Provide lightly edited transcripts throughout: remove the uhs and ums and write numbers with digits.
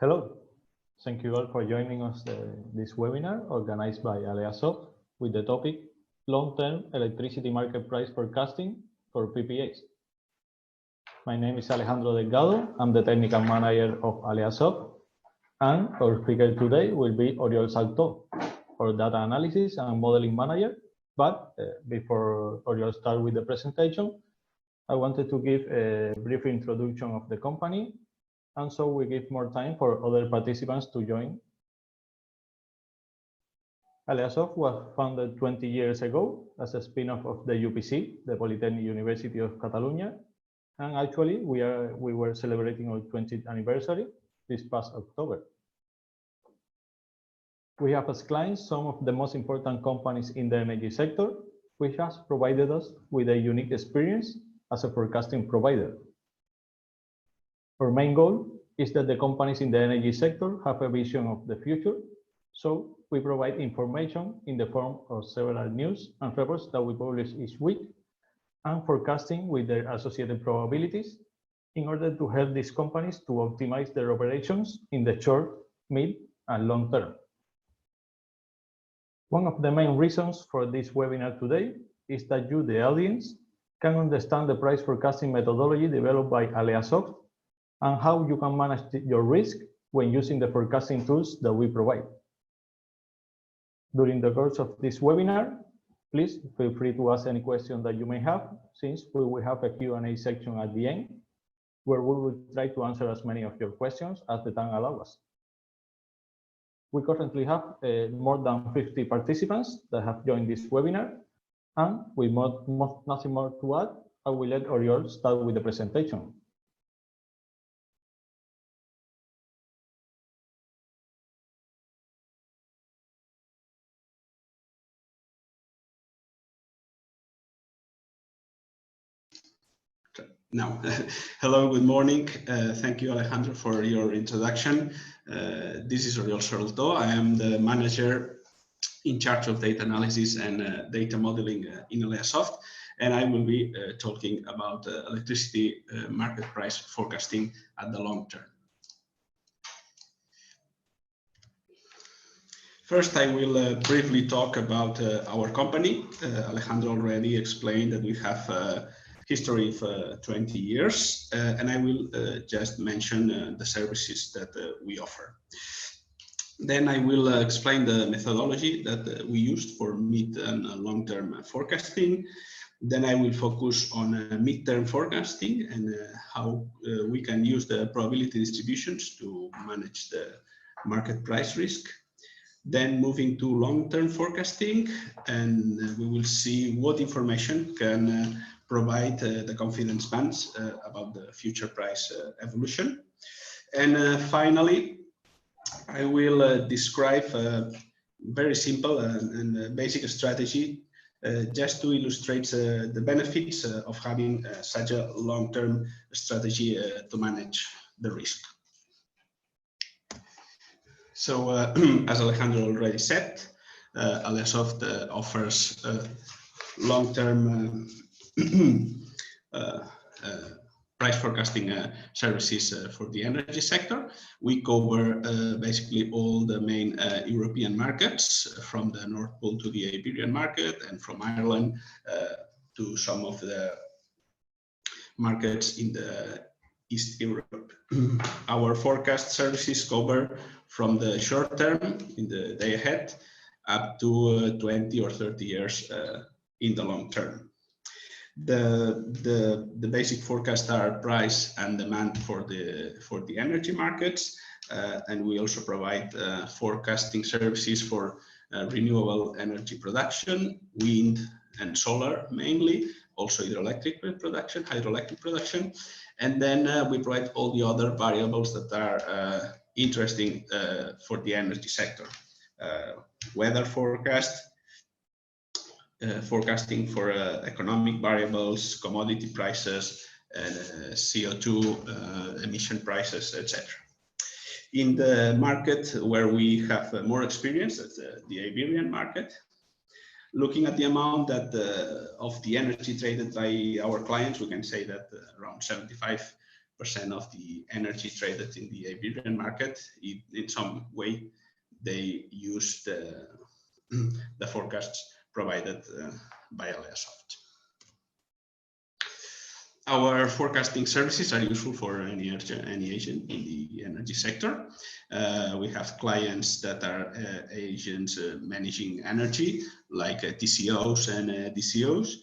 Hello, thank you all for joining us this webinar organized by AleaSoft with the topic Long-Term Electricity Market Price Forecasting for PPAs. My name is Alejandro Delgado, I'm the Technical Manager of AleaSoft, and our speaker today will be Oriol Salto, our Data Analysis and Modeling Manager. But before Oriol starts with the presentation, I wanted to give a brief introduction of the company, and so we give more time for other participants to join. AleaSoft was founded 20 years ago as a spin-off of the UPC, the Polytechnic University of Catalonia, and actually we were celebrating our 20th anniversary this past October. We have as clients some of the most important companies in the energy sector, which has provided us with a unique experience as a forecasting provider. Our main goal is that the companies in the energy sector have a vision of the future, so we provide information in the form of several news and reports that we publish each week, and forecasting with their associated probabilities in order to help these companies to optimize their operations in the short, mid, and long term. One of the main reasons for this webinar today is that you, the audience, can understand the price forecasting methodology developed by AleaSoft and how you can manage your risk when using the forecasting tools that we provide. During the course of this webinar, please feel free to ask any question that you may have, since we will have a Q&A section at the end, where we will try to answer as many of your questions as the time allows us. We currently have more than 50 participants that have joined this webinar, and with nothing more to add, I will let Oriol start with the presentation. Now, hello, good morning. Thank you, Alejandro, for your introduction. This is Oriol Salto. I am the manager in charge of data analysis and data modeling in AleaSoft, and I will be talking about electricity market price forecasting at the long term. First, I will briefly talk about our company. Alejandro already explained that we have history of 20 years, and I will just mention the services that we offer. Then I will explain the methodology that we used for mid and long-term forecasting. Then I will focus on mid-term forecasting and how we can use the probability distributions to manage the market price risk. Then moving to long-term forecasting, and we will see what information can provide the confidence bands about the future price evolution. And finally, I will describe a very simple and basic strategy just to illustrate the benefits of having such a long-term strategy to manage the risk. So, as Alejandro already said, AleaSoft offers long-term price forecasting services for the energy sector. We cover basically all the main European markets, from the North Pole to the Iberian market, and from Ireland to some of the markets in the East Europe. Our forecast services cover from the short term, in the day ahead, up to 20 or 30 years in the long term. The basic forecasts are price and demand for the energy markets, and we also provide forecasting services for renewable energy production, wind and solar mainly, also hydroelectric production, and then we provide all the other variables that are interesting for the energy sector. Weather forecast, forecasting for economic variables, commodity prices, CO2 emission prices, etc. In the market where we have more experience, that's the Iberian market, looking at the amount that of the energy traded by our clients, we can say that around 75% of the energy traded in the Iberian market. In some way, they use the forecasts provided by AleaSoft. Our forecasting services are useful for any agent in the energy sector. We have clients that are agents managing energy, like TCOs and DCOs.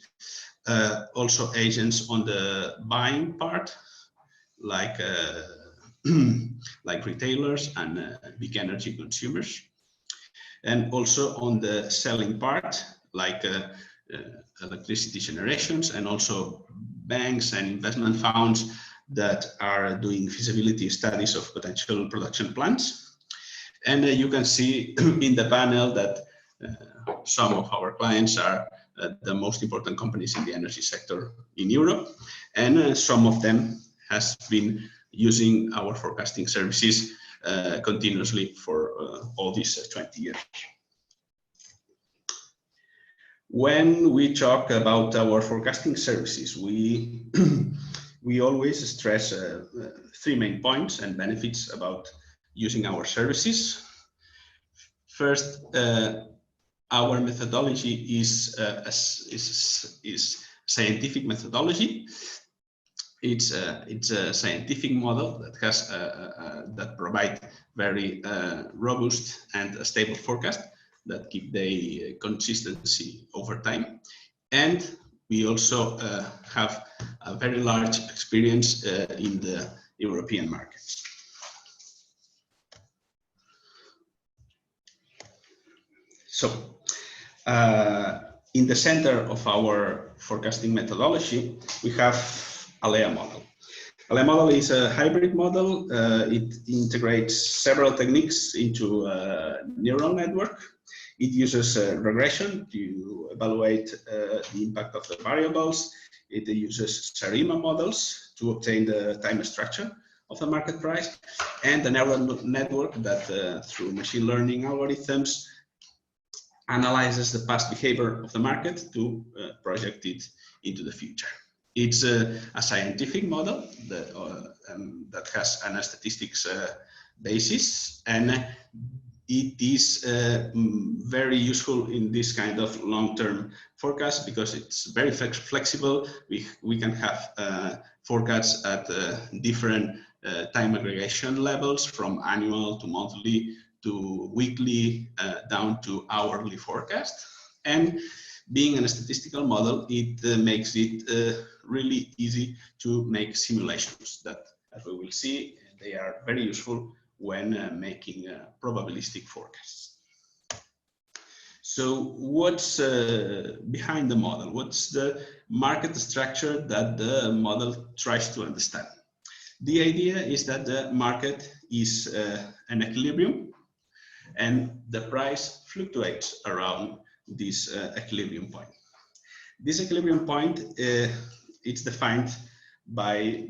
Also agents on the buying part, like like retailers and big energy consumers. And also on the selling part, like electricity generations, and also banks and investment funds that are doing feasibility studies of potential production plants. And you can see in the panel that some of our clients are the most important companies in the energy sector in Europe, and some of them has been using our forecasting services continuously for all these 20 years. When we talk about our forecasting services, we we always stress three main points and benefits about using our services. First, our methodology is scientific methodology. It's a scientific model that has that provide very robust and stable forecast that keep the consistency over time. And we also have a very large experience in the European markets. So, in the center of our forecasting methodology, we have Alea model. Alea model is a hybrid model. It integrates several techniques into a neural network. It uses regression to evaluate the impact of the variables. It uses SARIMA models to obtain the time structure of the market price, and the neural network that through machine learning algorithms analyzes the past behavior of the market to project it into the future. It's a scientific model that has a statistics basis, and it is very useful in this kind of long-term forecast because it's very flexible. We can have forecasts at different time aggregation levels, from annual to monthly to weekly down to hourly forecast. And being a statistical model, it makes it really easy to make simulations that, as we will see, they are very useful when making probabilistic forecasts. So what's behind the model? What's the market structure that the model tries to understand? The idea is that the market is an equilibrium, and the price fluctuates around this equilibrium point. This equilibrium point it's defined by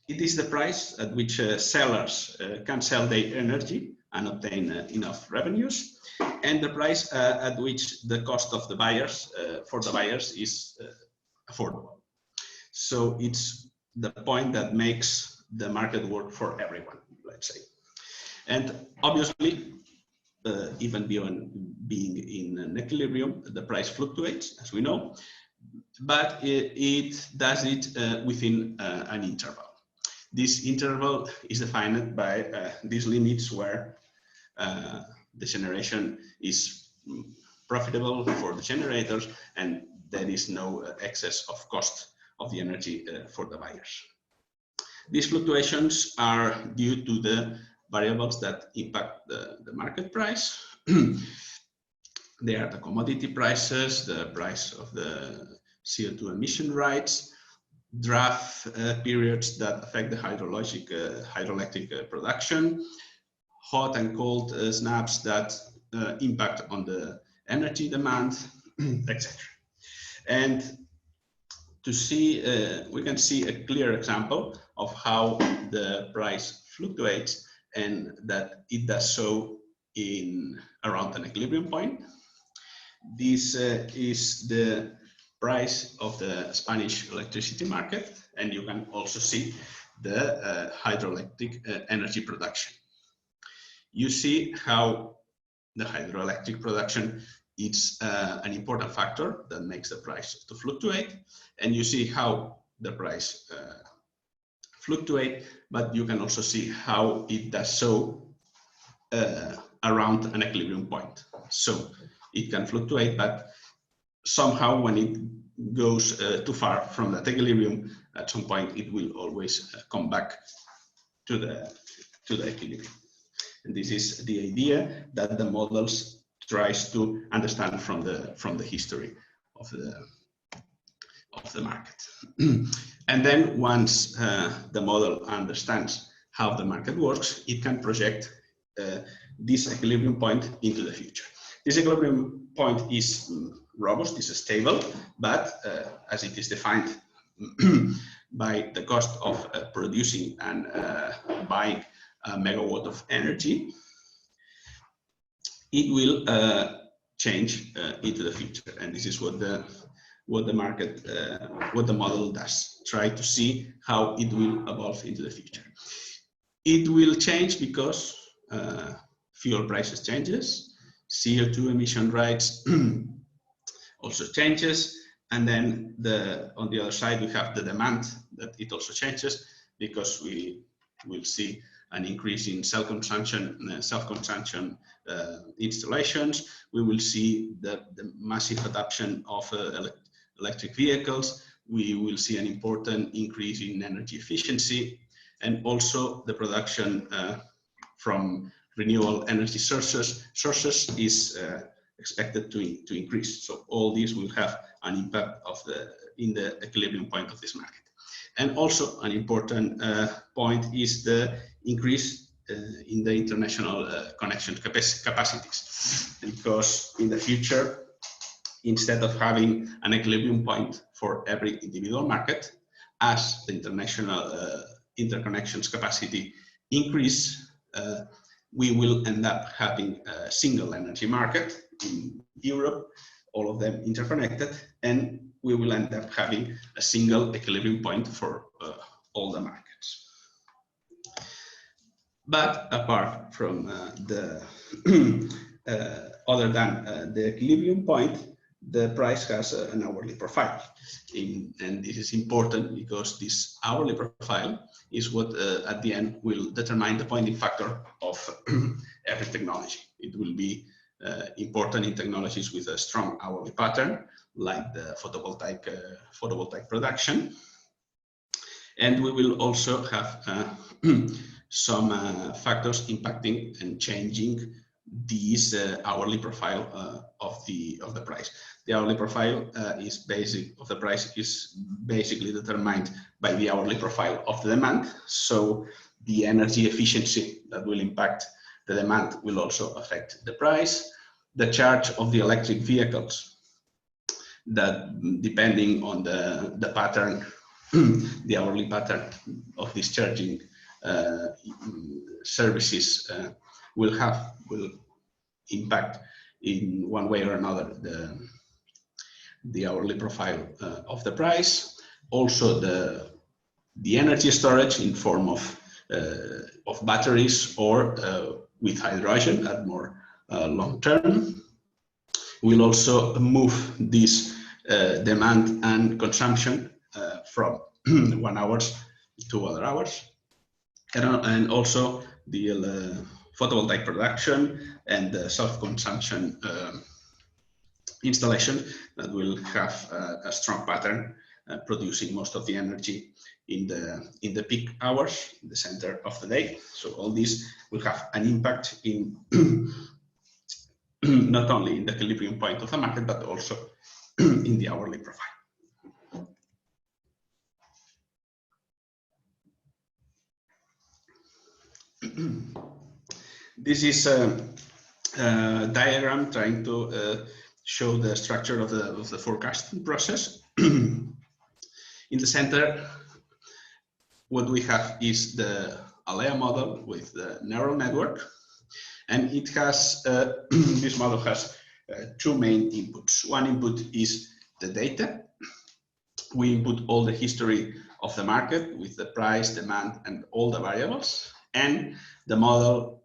it is the price at which sellers can sell their energy and obtain enough revenues, and the price at which the cost of the buyers for the buyers is affordable. So it's the point that makes the market work for everyone, let's say. And obviously, even beyond being in an equilibrium, the price fluctuates, as we know, but it does it within an interval. This interval is defined by these limits where the generation is profitable for the generators and there is no excess of cost of the energy for the buyers. These fluctuations are due to the variables that impact the market price. They are the commodity prices, the price of the CO2 emission rights, draft periods that affect the hydroelectric production, hot and cold snaps that impact on the energy demand, etc. And to see, we can see a clear example of how the price fluctuates and that it does so in around an equilibrium point. This is the price of the Spanish electricity market, And you can also see the hydroelectric energy production. You see how the hydroelectric production is an important factor that makes the price to fluctuate, and you see how the price fluctuate, but you can also see how it does so around an equilibrium point. So it can fluctuate, but somehow when it goes too far from that equilibrium, at some point it will always come back to the equilibrium. And this is the idea that the models tries to understand from the history of the market. And then once the model understands how the market works, it can project this equilibrium point into the future. This equilibrium point is robust, is stable, but as it is defined by the cost of producing and buying a megawatt of energy, it will change into the future. And this is what the model does, try to see how it will evolve into the future. It will change because fuel prices changes, CO2 emission rights also changes, and then on the other side we have the demand that it also changes, because we will see an increase in self-consumption installations. We will see the massive adoption of electric vehicles. We will see an important increase in energy efficiency, and also the production from renewable energy sources is expected to increase. So all these will have an impact in the equilibrium point of this market. And also an important point is the increase in the international connection capacities, because in the future, instead of having an equilibrium point for every individual market, as the international interconnections capacity increase, we will end up having a single energy market in Europe, all of them interconnected, and we will end up having a single equilibrium point for all the markets. But apart from other than the equilibrium point, the price has an hourly profile. And this is important because this hourly profile is what at the end will determine the pointing factor of every technology. It will be important in technologies with a strong hourly pattern, like the photovoltaic production. And we will also have some factors impacting and changing this hourly profile of the price. The hourly profile is basically determined by the hourly profile of the demand. So the energy efficiency that will impact the demand will also affect the price. The charge of the electric vehicles, that depending on the pattern, the hourly pattern of these charging services will impact in one way or another the hourly profile of the price. Also the energy storage in form of batteries or with hydrogen at more long term will also move this demand and consumption from 1 hour to other hours, and also the photovoltaic production and the self-consumption installation that will have a strong pattern producing most of the energy in the peak hours, in the center of the day. So all this will have an impact in not only in the equilibrium point of the market, but also in the hourly profile. This is a diagram trying to show the structure of the forecasting process. In the center, what we have is the Alea model with the neural network, and it has this model has two main inputs. One input is the data. We input all the history of the market with the price, demand, and all the variables. And the model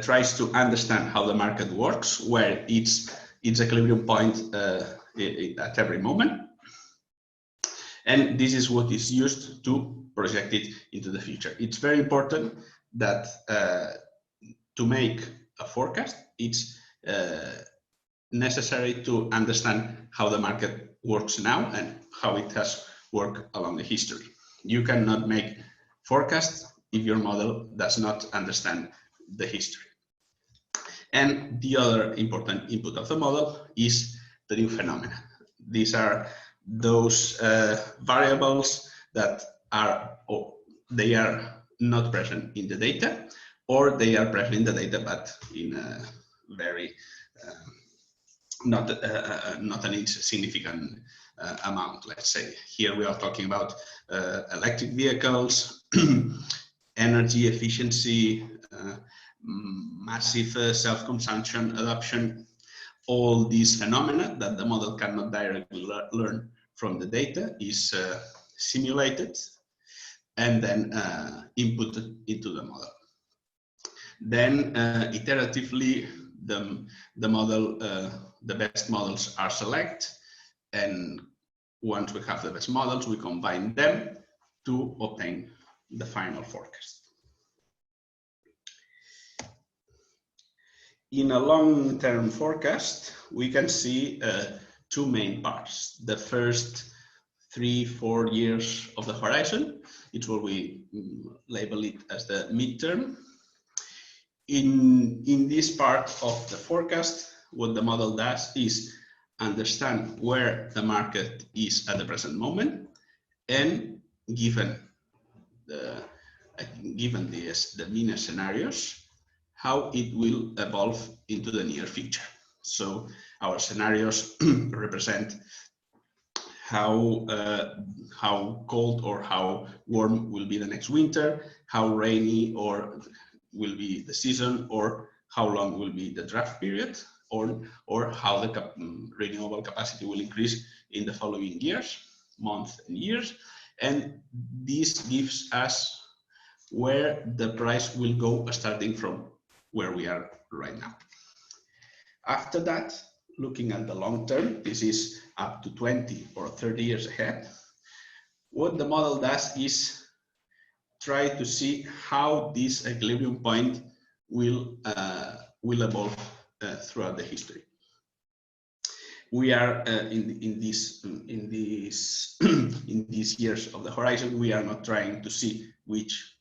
tries to understand how the market works, where its equilibrium point at every moment. And this is what is used to project it into the future. It's very important that to make a forecast, it's necessary to understand how the market works now and how it has worked along the history. You cannot make forecasts if your model does not understand the history. And the other important input of the model is the new phenomena. These are those variables that are, they are not present in the data, or they are present in the data but in a very not an insignificant amount. Let's say here we are talking about electric vehicles, energy efficiency, massive self-consumption, adoption, all these phenomena that the model cannot directly learn from the data is simulated and then inputted into the model. Then iteratively the model, the best models are selected, and once we have the best models, we combine them to obtain the final forecast. In a long-term forecast, we can see two main parts. The first 3-4 years of the horizon, it's what we label it as the midterm. In this part of the forecast, what the model does is understand where the market is at the present moment, and given the mean scenarios, how it will evolve into the near future. So our scenarios represent how cold or how warm will be the next winter, how rainy or will be the season, or how long will be the drought period, or how the renewable capacity will increase in the following years, months and years. And this gives us where the price will go starting from where we are right now. After that, looking at the long term, this is up to 20 or 30 years ahead, what the model does is try to see how this equilibrium point will evolve throughout the history. We are in these years of the horizon, we are not trying to see which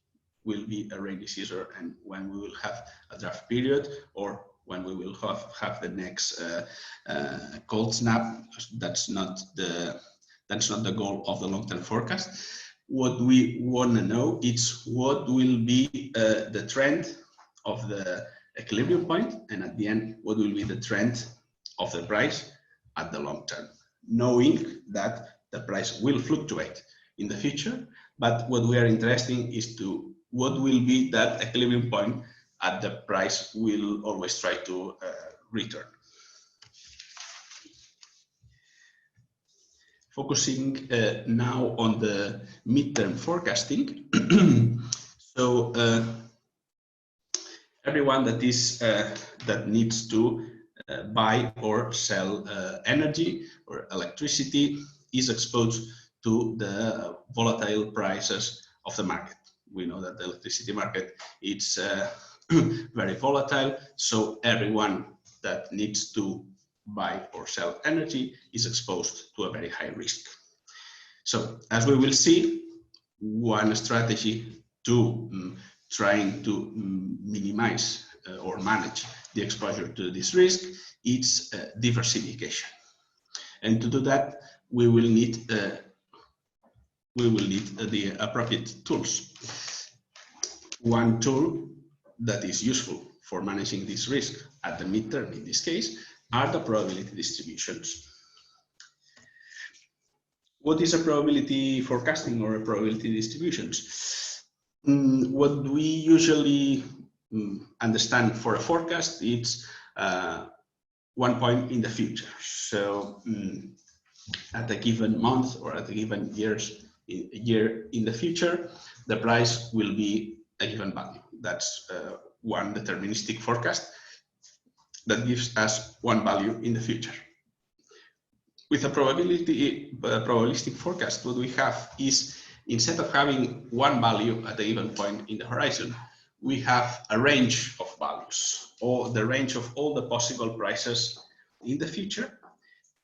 will be a rainy season and when we will have a drought period, or when we will have the next cold snap. That's not the goal of the long-term forecast. What we want to know is what will be the trend of the equilibrium point, and at the end, what will be the trend of the price at the long term, knowing that the price will fluctuate in the future. But what we are interested in is to what will be that equilibrium point at the price will always try to return. Focusing now on the midterm forecasting. So everyone that is that needs to buy or sell energy or electricity is exposed to the volatile prices of the market. We know that the electricity market is very volatile, so everyone that needs to buy or sell energy is exposed to a very high risk. So as we will see, one strategy to trying to minimize or manage the exposure to this risk is diversification. And to do that, we will need the appropriate tools. One tool that is useful for managing this risk at the midterm, in this case, are the probability distributions. What is a probability forecasting or a probability distributions? What we usually understand for a forecast, it's one point in the future. So at a given month or at a given year in the future, the price will be a given value. That's one deterministic forecast that gives us one value in the future. With a probabilistic forecast, what we have is, instead of having one value at a given point in the horizon, we have a range of values, or the range of all the possible prices in the future.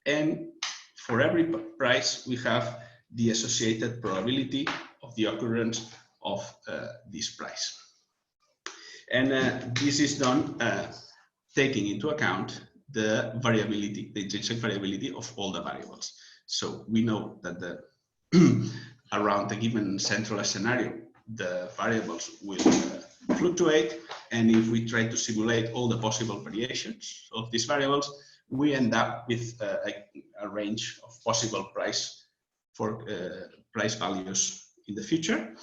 And for every price, we have the associated probability of the occurrence of this price. And this is done taking into account the variability, the intrinsic variability of all the variables. So we know that around a given central scenario, the variables will fluctuate. And if we try to simulate all the possible variations of these variables, we end up with a range of possible price values in the future.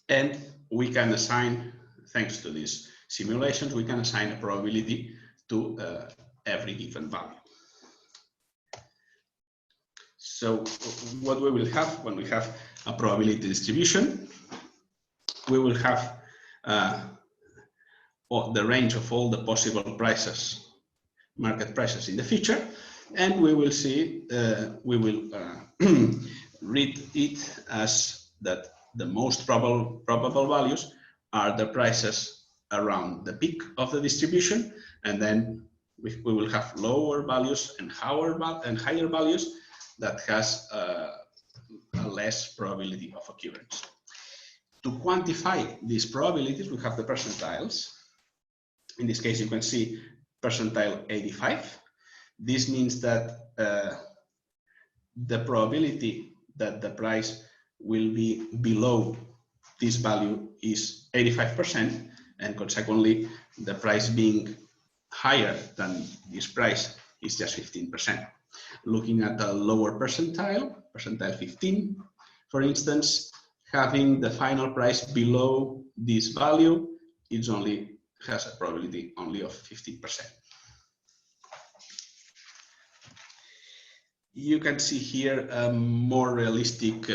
And we can assign, thanks to these simulations, we can assign a probability to every given value. So what we will have when we have a probability distribution, we will have the range of all the possible prices, market prices in the future, and we will see, we will read it as that the most probable values are the prices around the peak of the distribution, and then we will have lower values and higher values that has a less probability of occurrence. To quantify these probabilities, we have the percentiles. In this case, you can see percentile 85. This means that the probability that the price will be below this value is 85%, and consequently, the price being higher than this price is just 15%. Looking at the lower percentile, percentile 15, for instance, having the final price below this value, it only has a probability only of 15%. You can see here a more realistic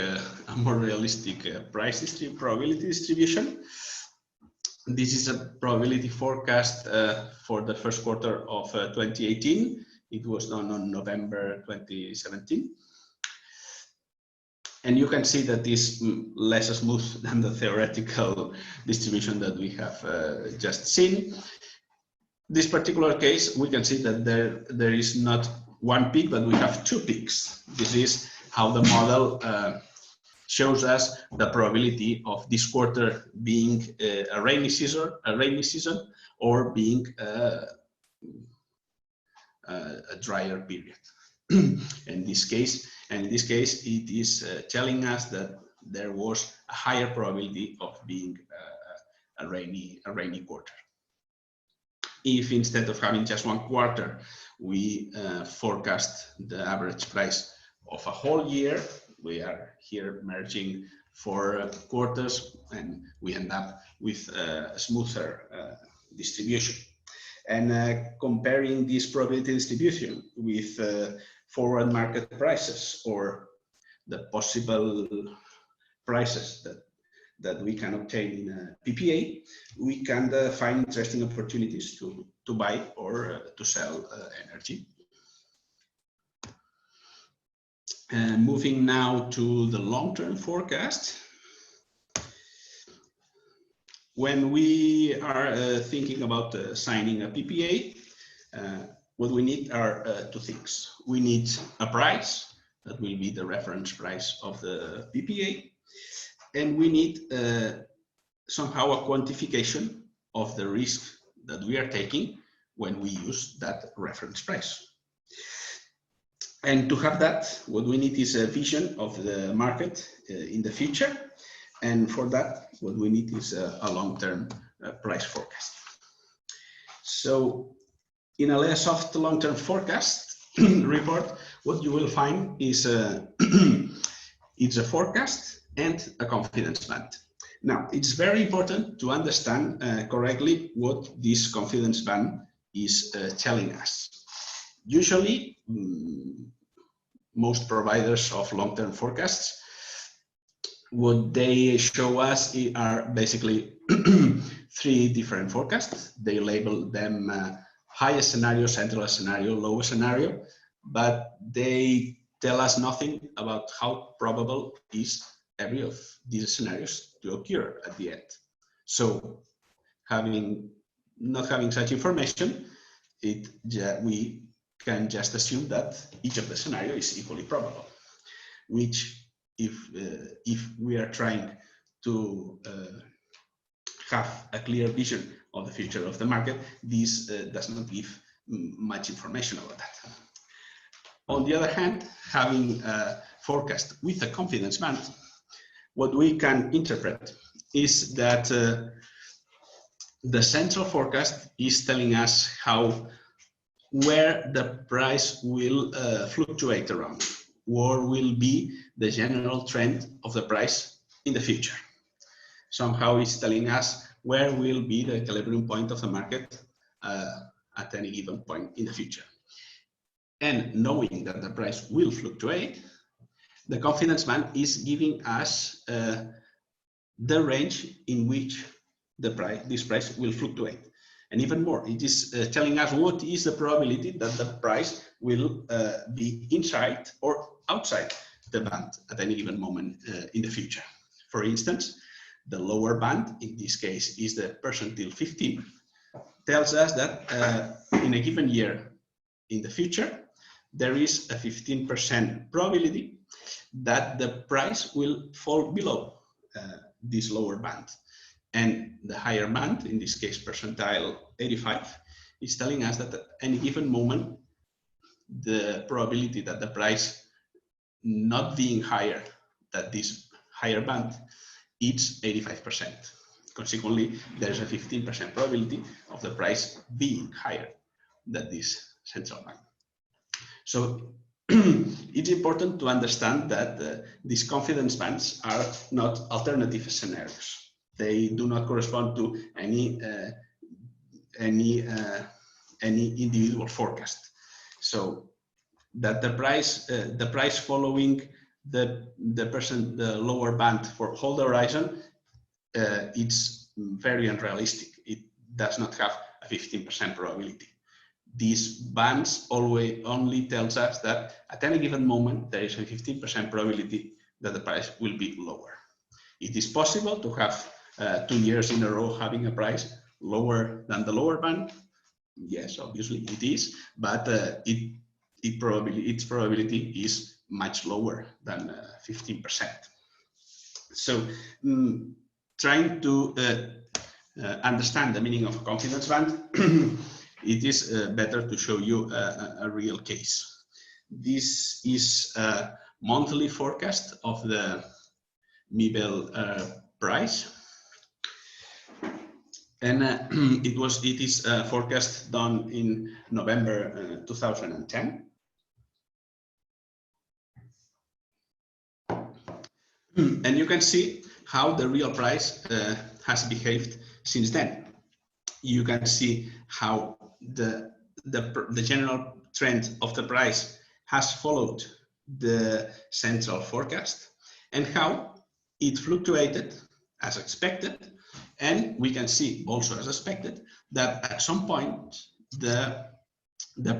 price probability distribution. This is a probability forecast for the first quarter of 2018. It was done on November 2017. And you can see that this is less smooth than the theoretical distribution that we have just seen. This particular case, we can see that there is not one peak, but we have two peaks. This is how the model shows us the probability of this quarter being a rainy season, or being a drier period. In this case, it is telling us that there was a higher probability of being a rainy quarter. If instead of having just one quarter, we forecast the average price of a whole year, we are here merging 4 quarters, and we end up with a smoother distribution. And comparing this probability distribution with forward market prices, or the possible prices that we can obtain in a PPA, we can find interesting opportunities to buy or to sell energy. Moving now to the long-term forecast. When we are thinking about signing a PPA, what we need are 2 things. We need a price that will be the reference price of the PPA, and we need somehow a quantification of the risk that we are taking when we use that reference price. And to have that, what we need is a vision of the market in the future. And for that, what we need is a long-term price forecast. So in AleaSoft long-term forecast report, what you will find is it's a forecast and a confidence band. Now, it's very important to understand correctly what this confidence band is telling us. Usually, most providers of long-term forecasts. What they show us are basically three different forecasts. They label them highest scenario, central scenario, lowest scenario, but they tell us nothing about how probable is every of these scenarios to occur at the end. So not having such information, we can just assume that each of the scenarios is equally probable, which if we are trying to have a clear vision of the future of the market, this does not give much information about that. On the other hand, having a forecast with a confidence band, what we can interpret is that the central forecast is telling us where the price will fluctuate around, what will be the general trend of the price in the future. Somehow it's telling us where will be the equilibrium point of the market at any given point in the future. And knowing that the price will fluctuate, the confidence band is giving us the range in which this price will fluctuate. And even more, it is telling us what is the probability that the price will be inside or outside the band at any given moment in the future. For instance, the lower band, in this case, is the percentile 15, tells us that in a given year in the future, there is a 15% probability that the price will fall below this lower band. And the higher band, in this case percentile 85, is telling us that at any given moment, the probability that the price not being higher than this higher band, it's 85%. Consequently, there is a 15% probability of the price being higher than this central band. So it's important to understand that these confidence bands are not alternative scenarios. They do not correspond to any individual forecast. So that the price following the lower band for whole horizon, it's very unrealistic. It does not have a 15% probability. These bands only tells us that at any given moment there is a 15% probability that the price will be lower. It is possible to have 2 years in a row having a price lower than the lower band. Yes, obviously it is, but its probability is much lower than 15%. So trying to understand the meaning of a confidence band, it is better to show you a real case. This is a monthly forecast of the Mibel price. And it is a forecast done in November 2010. And you can see how the real price has behaved since then. You can see how the general trend of the price has followed the central forecast and how it fluctuated as expected. And we can see also as expected that at some point the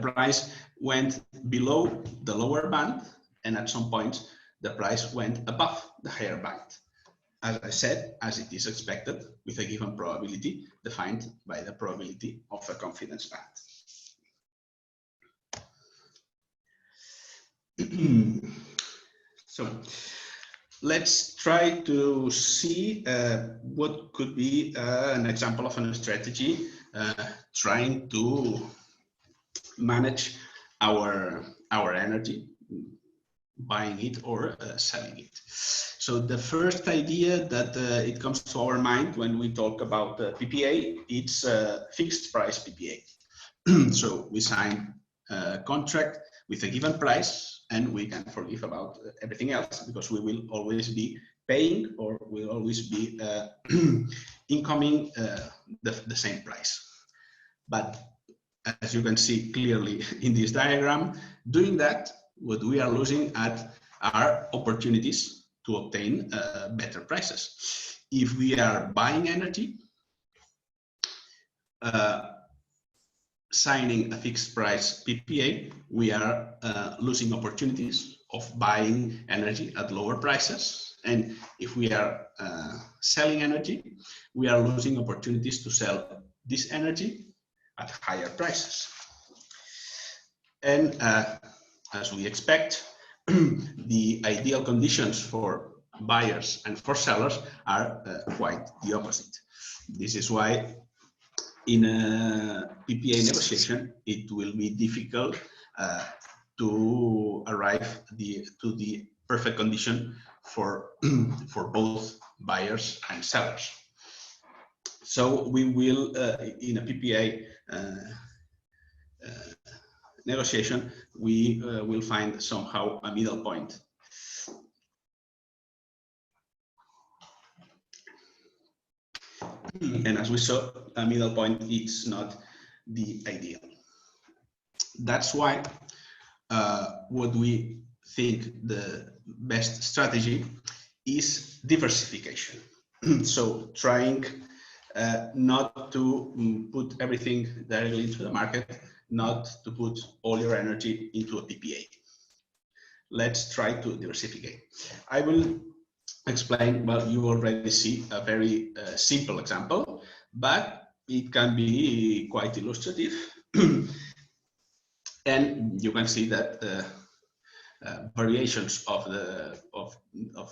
price went below the lower band, and at some point the price went above the higher band. As I said, as it is expected, with a given probability defined by the probability of a confidence band. So let's try to see what could be an example of a strategy trying to manage our energy, buying it or selling it. So the first idea that it comes to our mind when we talk about PPA, it's a fixed price PPA. So we sign a contract with a given price and we can forgive about everything else because we will always be paying or will always be incoming the same price. But as you can see clearly in this diagram, doing that what we are losing at are opportunities to obtain better prices. If we are buying energy, signing a fixed price PPA, we are losing opportunities of buying energy at lower prices. And if we are selling energy, we are losing opportunities to sell this energy at higher prices. And as we expect, the ideal conditions for buyers and for sellers are quite the opposite. This is why in a PPA negotiation, it will be difficult to arrive to the perfect condition for both buyers and sellers. So we will, in a PPA negotiation, we will find somehow a middle point. And as we saw, a middle point is not the ideal. That's why what we think the best strategy is diversification. So trying not to put everything directly into the market, not to put all your energy into a PPA. Let's try to diversify. I will explain, well, you already see a very simple example, but it can be quite illustrative. And you can see that variations of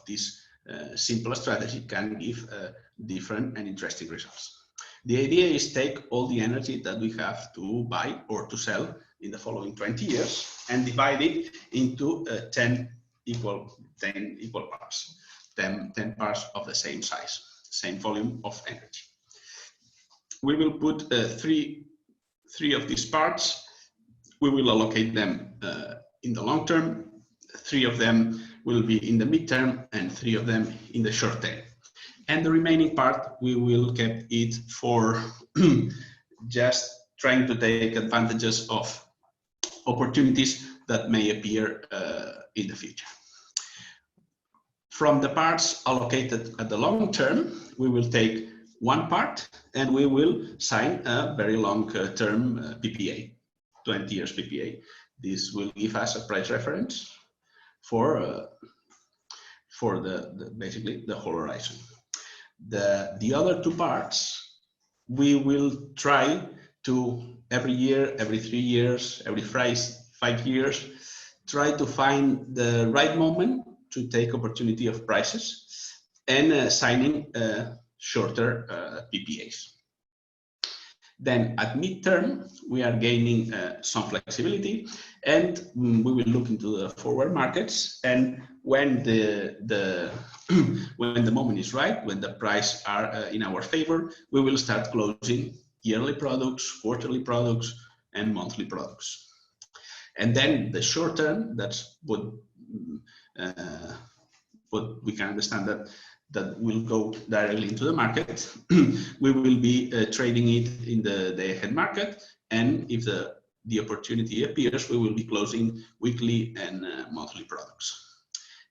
this simple strategy can give different and interesting results. The idea is take all the energy that we have to buy or to sell in the following 20 years and divide it into 10 equal parts, 10 parts of the same size, same volume of energy. We will put three of these parts. We will allocate them in the long term. 3 of them will be in the midterm and 3 of them in the short term. And the remaining part, we will keep it for just trying to take advantages of opportunities that may appear in the future. From the parts allocated at the long term, we will take one part and we will sign a very long-term PPA, 20 years PPA. This will give us a price reference for basically the whole horizon. The other 2 parts, we will try to every year, every 3 years, every 5 years, try to find the right moment to take opportunity of prices and signing shorter PPAs. Then at midterm, we are gaining some flexibility, and we will look into the forward markets. And when the when the moment is right, when the price are in our favor, we will start closing yearly products, quarterly products, and monthly products. And then the short term, that's what we can understand that will go directly into the market. We will be trading it in the day-ahead market, and if the opportunity appears, we will be closing weekly and monthly products.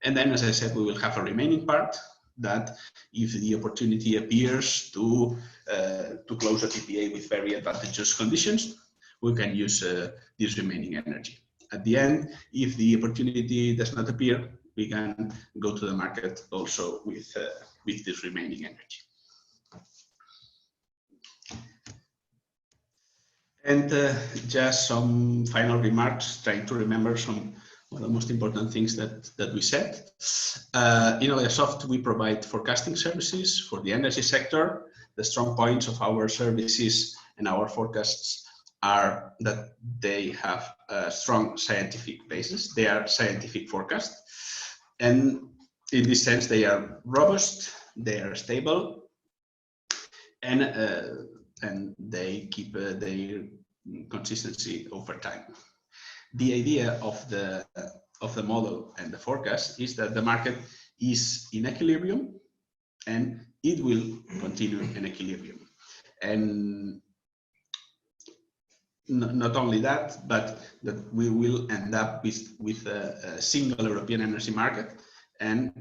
And then, as I said, we will have a remaining part that, if the opportunity appears to close a PPA with very advantageous conditions, we can use this remaining energy. At the end, if the opportunity does not appear, we can go to the market also with this remaining energy. And just some final remarks, trying to remember some of the most important things that we said. In AleaSoft, we provide forecasting services for the energy sector. The strong points of our services and our forecasts are that they have a strong scientific basis. They are scientific forecasts. And in this sense, they are robust, they are stable, and they keep their consistency over time. The idea of the model and the forecast is that the market is in equilibrium, and it will continue in equilibrium. And not only that, but that we will end up with a single European energy market and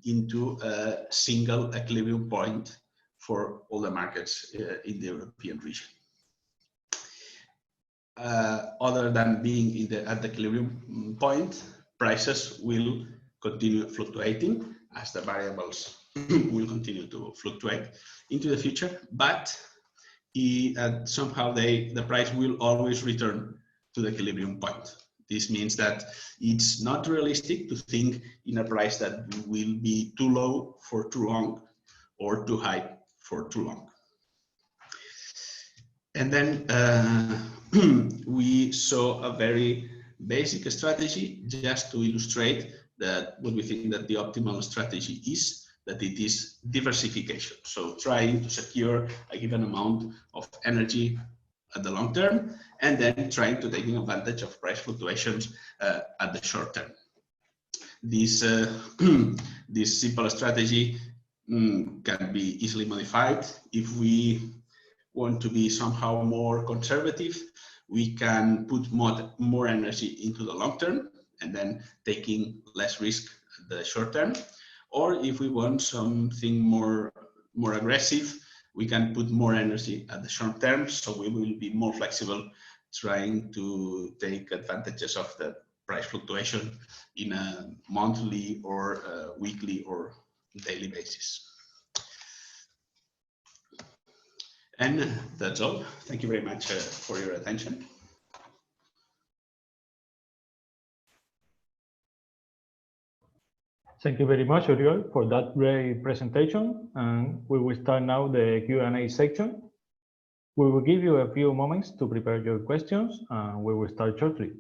into a single equilibrium point for all the markets in the European region. Other than being at the equilibrium point, prices will continue fluctuating as the variables will continue to fluctuate into the future, but somehow the price will always return to the equilibrium point. This means that it's not realistic to think in a price that will be too low for too long or too high for too long. And then we saw a very basic strategy just to illustrate that what we think that the optimal strategy is, that it is diversification. So trying to secure a given amount of energy at the long term, and then trying to take advantage of price fluctuations at the short term. This this simple strategy can be easily modified. If we want to be somehow more conservative, we can put more energy into the long term and then taking less risk at the short term. Or if we want something more aggressive, we can put more energy at the short term, so we will be more flexible, trying to take advantages of the price fluctuation in a monthly or weekly or daily basis. And that's all. Thank you very much for your attention. Thank you very much, Oriol, for that great presentation. And we will start now the Q&A section. We will give you a few moments to prepare your questions, and we will start shortly.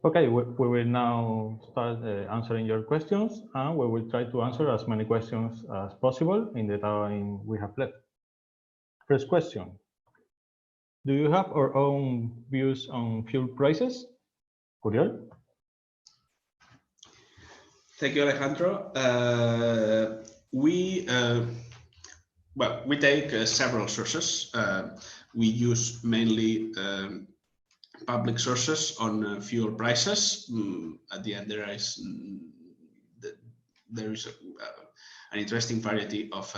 Okay, we will now start answering your questions, and we will try to answer as many questions as possible in the time we have left. First question: do you have our own views on fuel prices? Oriol? Thank you, Alejandro. We take several sources. We use mainly public sources on fuel prices. At the end, there is an interesting variety of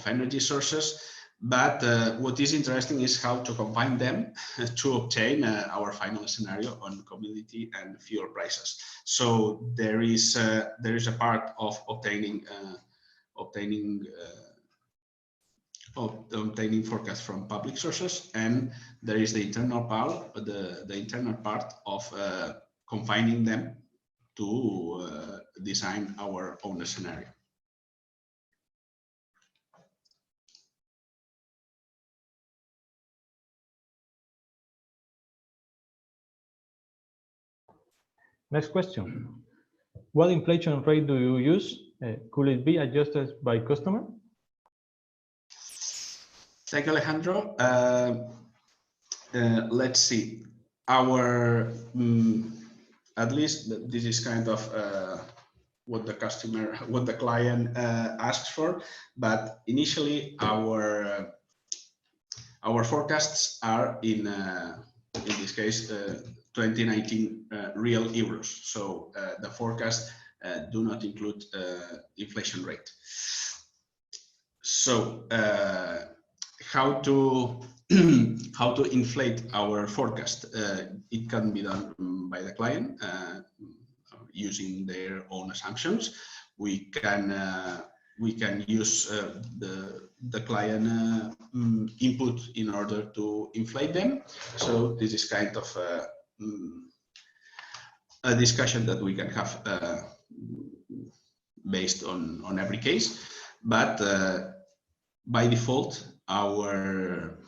energy sources. But what is interesting is how to combine them to obtain our final scenario on commodity and fuel prices. So there is a part of obtaining forecasts from public sources, and there is the internal part, of combining them to design our own scenario. Next question: what inflation rate do you use? Could it be adjusted by customer? Thank you, Alejandro. Let's see. Our at least this is kind of what the client asks for. But initially, our forecasts are in this case 2019 real euros. So the forecast do not include inflation rate. So how to inflate our forecast? It can be done by the client using their own assumptions. We can use the client input in order to inflate them. So this is kind of a discussion that we can have based on every case, but by default, our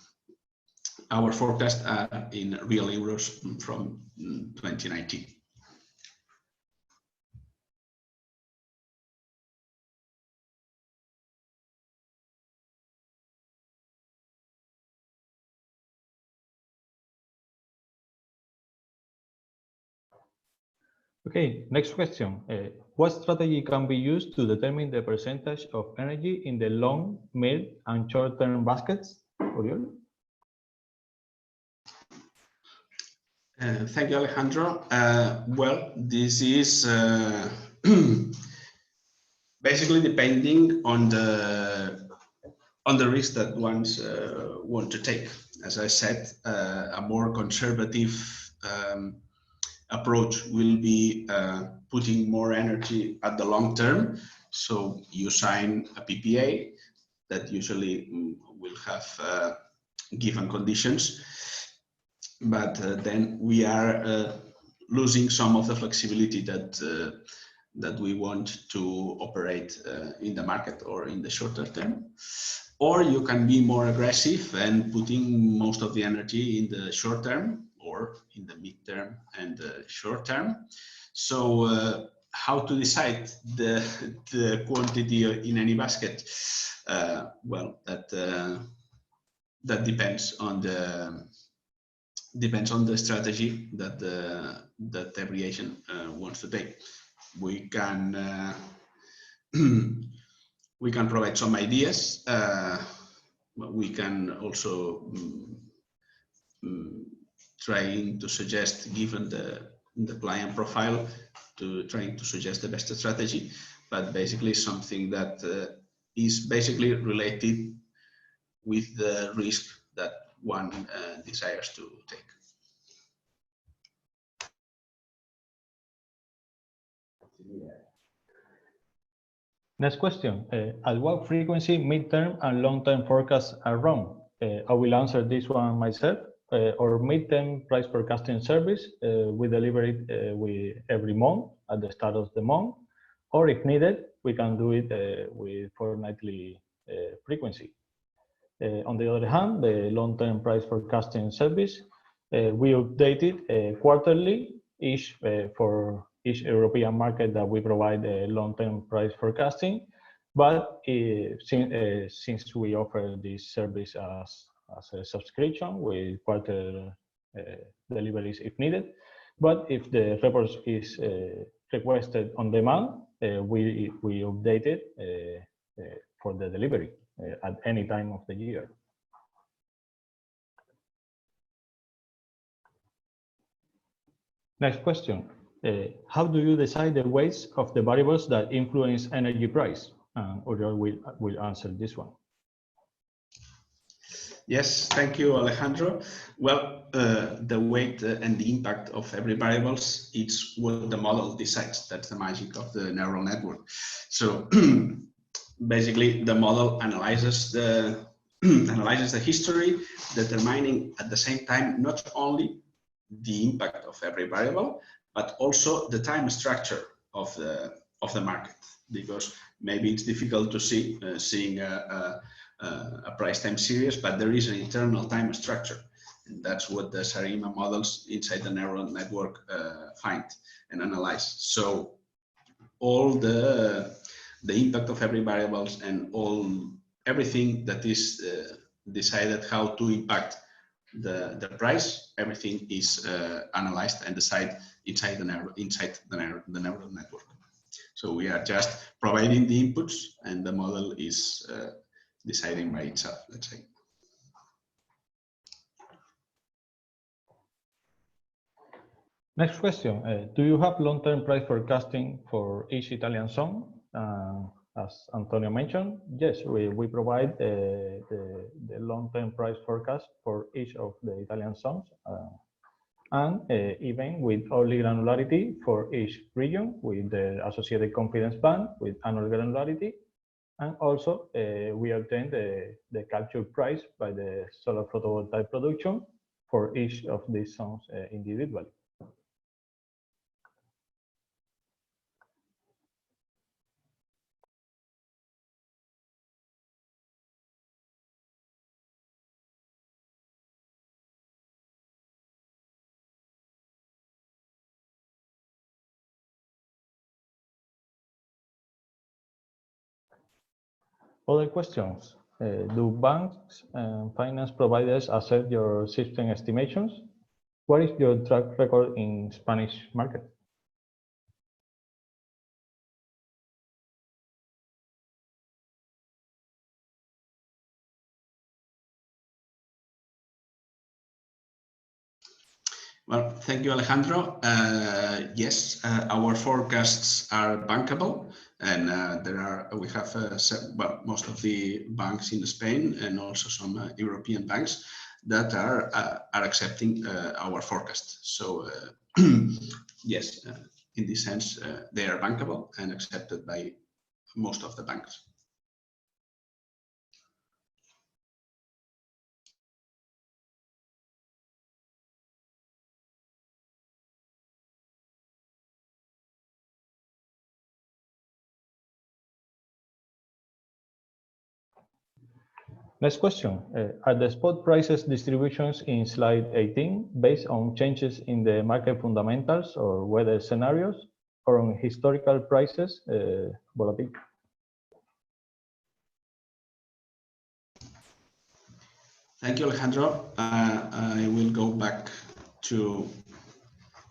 forecasts are in real euros from 2019. Okay, next question. What strategy can be used to determine the percentage of energy in the long, mid, and short-term baskets? Oriol? Thank you, Alejandro. Well, this is basically depending on the risk that ones want to take. As I said, a more conservative approach will be putting more energy at the long term. So you sign a PPA that usually will have given conditions, but then we are losing some of the flexibility that we want to operate in the market or in the shorter term. Or you can be more aggressive and putting most of the energy in the short term or in the midterm and the short term. So how to decide the quantity in any basket? Well, that depends on the strategy that every agent wants to take. We can we can provide some ideas. We can also trying to suggest, given the client profile, trying to suggest the best strategy, but basically something that is basically related with the risk that one desires to take. Next question. At what frequency midterm and long-term forecasts are wrong? I will answer this one myself. Our midterm price forecasting service, we deliver it with every month at the start of the month, or if needed, we can do it with fortnightly frequency. On the other hand, the long-term price forecasting service, we update it quarterly, for each European market that we provide long-term price forecasting. But since we offer this service as a subscription with quarter deliveries if needed, but if the report is requested on demand, we update it for the delivery at any time of the year. Next question. How do you decide the weights of the variables that influence energy price? Oriol will answer this one. Yes, thank you, Alejandro. Well, the weight and the impact of every variables, it's what the model decides. That's the magic of the neural network. So basically, the model analyzes the history, determining at the same time not only the impact of every variable, but also the time structure of the market, because maybe it's difficult to see seeing a price time series, but there is an internal time structure. And that's what the Sarima models inside the neural network find and analyze. So all the impact of every variables and everything that is decided how to impact the price, everything is analyzed and decided inside the neural network. So we are just providing the inputs and the model is deciding by itself, let's say. Next question. Do you have long-term price forecasting for each Italian song? As Antonio mentioned, yes, we provide the long-term price forecast for each of the Italian songs, and even with early granularity for each region with the associated confidence band with annual granularity. And also we obtain the capture price by the solar photovoltaic production for each of these songs individually. Other questions? Do banks and finance providers accept your system estimations? What is your track record in Spanish market? Well, thank you, Alejandro. Yes, our forecasts are bankable, and we have well, most of the banks in Spain and also some European banks that are accepting our forecast. So yes, in this sense, they are bankable and accepted by most of the banks. Next question. Are the spot prices distributions in slide 18 based on changes in the market fundamentals or weather scenarios or on historical prices volatility? Thank you, Alejandro. I will go back to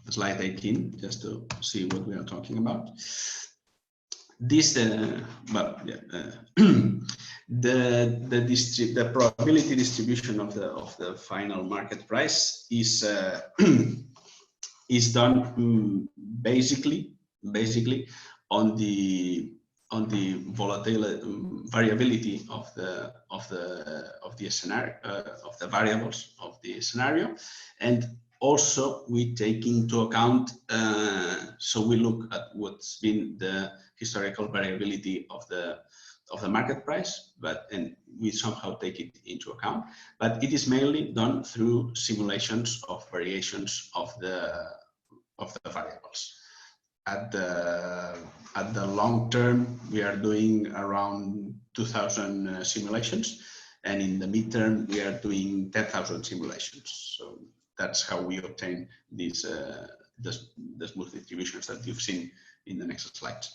slide 18 just to see what we are talking about. This, well, yeah, the probability distribution of the final market price is is done basically on the variability of the scenario of the variables of the scenario, and also we take into account, so we look at what's been the historical variability of the market price, and we somehow take it into account. But it is mainly done through simulations of variations of the variables. At the long term, we are doing around 2,000 simulations, and in the midterm, we are doing 10,000 simulations. So that's how we obtain these the smooth distributions that you've seen in the next slide.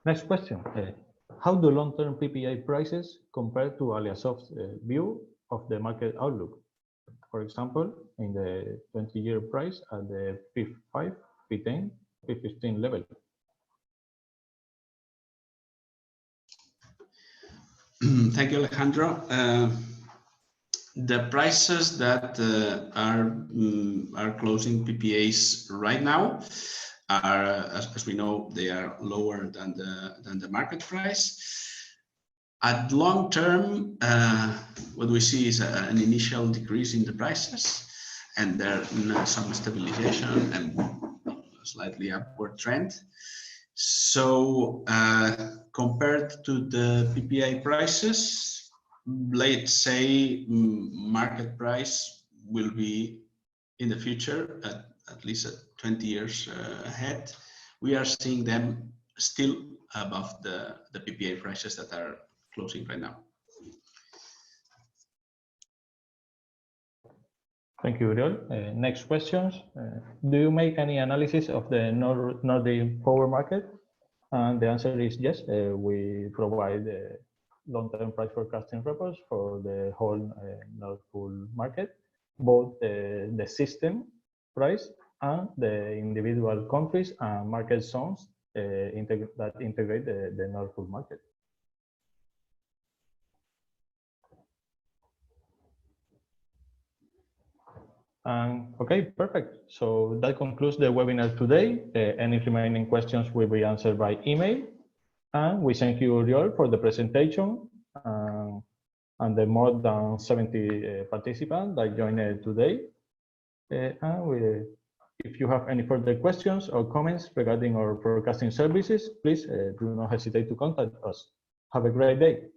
Next question. How do long-term PPA prices compare to AleaSoft's view of the market outlook? For example, in the 20-year price at the P5, P10, P15 level. Thank you, Alejandro. The prices that are closing PPAs right now are, as we know, they are lower than the market price. At long term, what we see is an initial decrease in the prices, and there some stabilization and a slightly upward trend. So compared to the PPA prices, let's say market price will be in the future at least 20 years ahead. We are seeing them still above the PPA prices that are closing right now. Thank you, Uriol. Next questions. Do you make any analysis of the Nordic power market? And the answer is yes. We provide long-term price forecasting reports for the whole Nord Pool market, both the system price and the individual countries and market zones that integrate the Nord Pool market. Okay, perfect. So that concludes the webinar today. Any remaining questions will be answered by email. And we thank you, Uriol, for the presentation and the more than 70 participants that joined today. If you have any further questions or comments regarding our forecasting services, please do not hesitate to contact us. Have a great day.